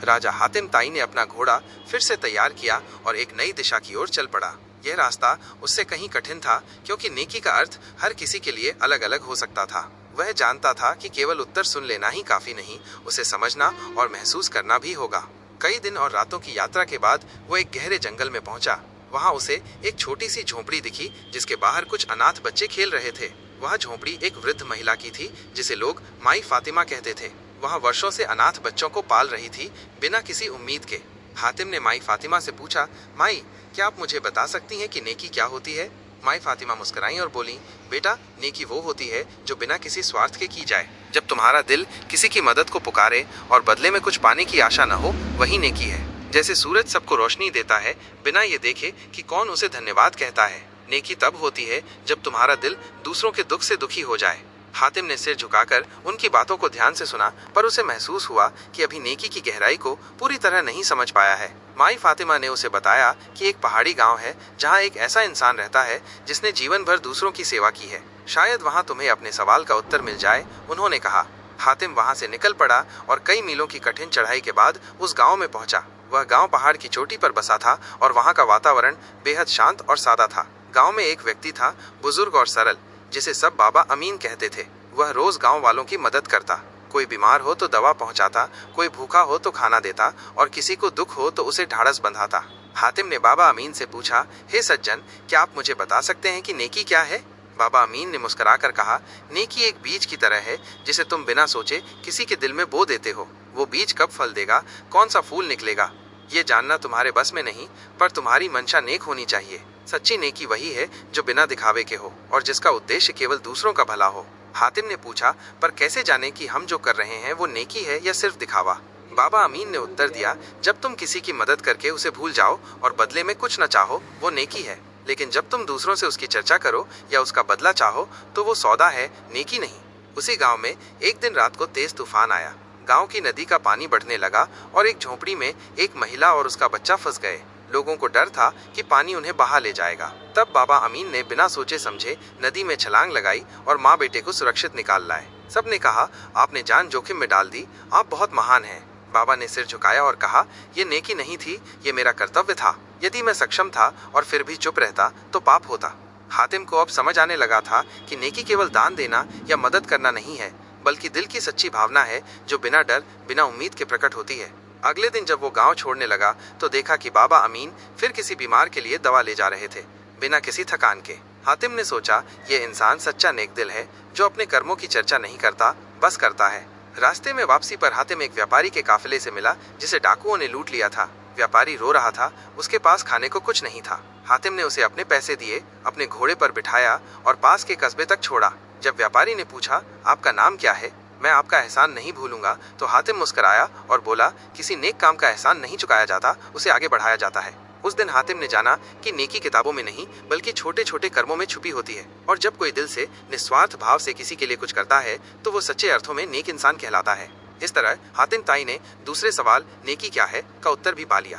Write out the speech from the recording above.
राजा हातिम ताई ने अपना घोड़ा फिर से तैयार किया और एक नई दिशा की ओर चल पड़ा। यह रास्ता उससे कहीं कठिन था, क्योंकि नेकी का अर्थ हर किसी के लिए अलग अलग हो सकता था। वह जानता था कि केवल उत्तर सुन लेना ही काफी नहीं, उसे समझना और महसूस करना भी होगा। कई दिन और रातों की यात्रा के बाद वो एक गहरे जंगल में पहुंचा। वहां उसे एक छोटी सी झोपड़ी दिखी, जिसके बाहर कुछ अनाथ बच्चे खेल रहे थे। वह झोपड़ी एक वृद्ध महिला की थी, जिसे लोग माई फातिमा कहते थे। वह वर्षों से अनाथ बच्चों को पाल रही थी, बिना किसी उम्मीद के। हातिम ने माई फातिमा से पूछा, माई, क्या आप मुझे बता सकती हैं कि नेकी क्या होती है? माई फातिमा मुस्कुराई और बोली, बेटा, नेकी वो होती है जो बिना किसी स्वार्थ के की जाए। जब तुम्हारा दिल किसी की मदद को पुकारे और बदले में कुछ पाने की आशा न हो, वही नेकी है। जैसे सूरज सबको रोशनी देता है बिना ये देखे कि कौन उसे धन्यवाद कहता है। नेकी तब होती है जब तुम्हारा दिल दूसरों के दुख से दुखी हो जाए। हातिम ने सिर झुकाकर उनकी बातों को ध्यान से सुना, पर उसे महसूस हुआ कि अभी नेकी की गहराई को पूरी तरह नहीं समझ पाया है। माई फातिमा ने उसे बताया कि एक पहाड़ी गांव है जहां एक ऐसा इंसान रहता है जिसने जीवन भर दूसरों की सेवा की है। शायद वहां तुम्हें अपने सवाल का उत्तर मिल जाए, उन्होंने कहा। हातिम वहां से निकल पड़ा और कई मीलों की कठिन चढ़ाई के बाद उस गाँव में पहुंचा। वह गाँव पहाड़ की चोटी पर बसा था और वहाँ का वातावरण बेहद शांत और सादा था। गाँव में एक व्यक्ति था, बुजुर्ग और सरल, जिसे सब बाबा अमीन कहते थे। वह रोज गांव वालों की मदद करता। कोई बीमार हो तो दवा पहुंचाता, कोई भूखा हो तो खाना देता और किसी को दुख हो तो उसे ढाढ़स बंधाता। हातिम ने बाबा अमीन से पूछा, हे सज्जन, क्या आप मुझे बता सकते हैं कि नेकी क्या है? बाबा अमीन ने मुस्कुराकर कहा, नेकी एक बीज की तरह है जिसे तुम बिना सोचे किसी के दिल में बो देते हो। वो बीज कब फल देगा, कौन सा फूल निकलेगा, ये जानना तुम्हारे बस में नहीं, पर तुम्हारी मंशा नेक होनी चाहिए। सच्ची नेकी वही है जो बिना दिखावे के हो और जिसका उद्देश्य केवल दूसरों का भला हो। हातिम ने पूछा, पर कैसे जाने कि हम जो कर रहे हैं वो नेकी है या सिर्फ दिखावा? बाबा अमीन ने उत्तर दिया, जब तुम किसी की मदद करके उसे भूल जाओ और बदले में कुछ न चाहो, वो नेकी है। लेकिन जब तुम दूसरों से उसकी चर्चा करो या उसका बदला चाहो, तो वो सौदा है, नेकी नहीं। उसी गांव में एक दिन रात को तेज तूफान आया। गांव की नदी का पानी बढ़ने लगा और एक झोपड़ी में एक महिला और उसका बच्चा फंस गए। लोगों को डर था कि पानी उन्हें बहा ले जाएगा। तब बाबा अमीन ने बिना सोचे समझे नदी में छलांग लगाई और माँ बेटे को सुरक्षित निकाल लाए। सबने कहा, आपने जान जोखिम में डाल दी, आप बहुत महान हैं। बाबा ने सिर झुकाया और कहा, ये नेकी नहीं थी, ये मेरा कर्तव्य था। यदि मैं सक्षम था और फिर भी चुप रहता तो पाप होता। हातिम को अब समझ आने लगा था कि नेकी केवल दान देना या मदद करना नहीं है, बल्कि दिल की सच्ची भावना है जो बिना डर, बिना उम्मीद के प्रकट होती है। अगले दिन जब वो गांव छोड़ने लगा तो देखा कि बाबा अमीन फिर किसी बीमार के लिए दवा ले जा रहे थे, बिना किसी थकान के। हातिम ने सोचा, ये इंसान सच्चा नेक दिल है जो अपने कर्मों की चर्चा नहीं करता, बस करता है। रास्ते में वापसी पर हातिम एक व्यापारी के काफिले से मिला जिसे डाकुओं ने लूट लिया था। व्यापारी रो रहा था, उसके पास खाने को कुछ नहीं था। हातिम ने उसे अपने पैसे दिए, अपने घोड़े पर बिठाया और पास के कस्बे तक छोड़ा। जब व्यापारी ने पूछा, आपका नाम क्या है? मैं आपका एहसान नहीं भूलूंगा, तो हातिम मुस्कुराया और बोला, किसी नेक काम का एहसान नहीं चुकाया जाता, उसे आगे बढ़ाया जाता है। उस दिन हातिम ने जाना कि नेकी किताबों में नहीं, बल्कि छोटे छोटे कर्मों में छुपी होती है। और जब कोई दिल से निस्वार्थ भाव से किसी के लिए कुछ करता है तो वो सच्चे अर्थों में नेक इंसान कहलाता है। इस तरह हातिम ताई ने दूसरे सवाल, नेकी क्या है, का उत्तर भी पा लिया।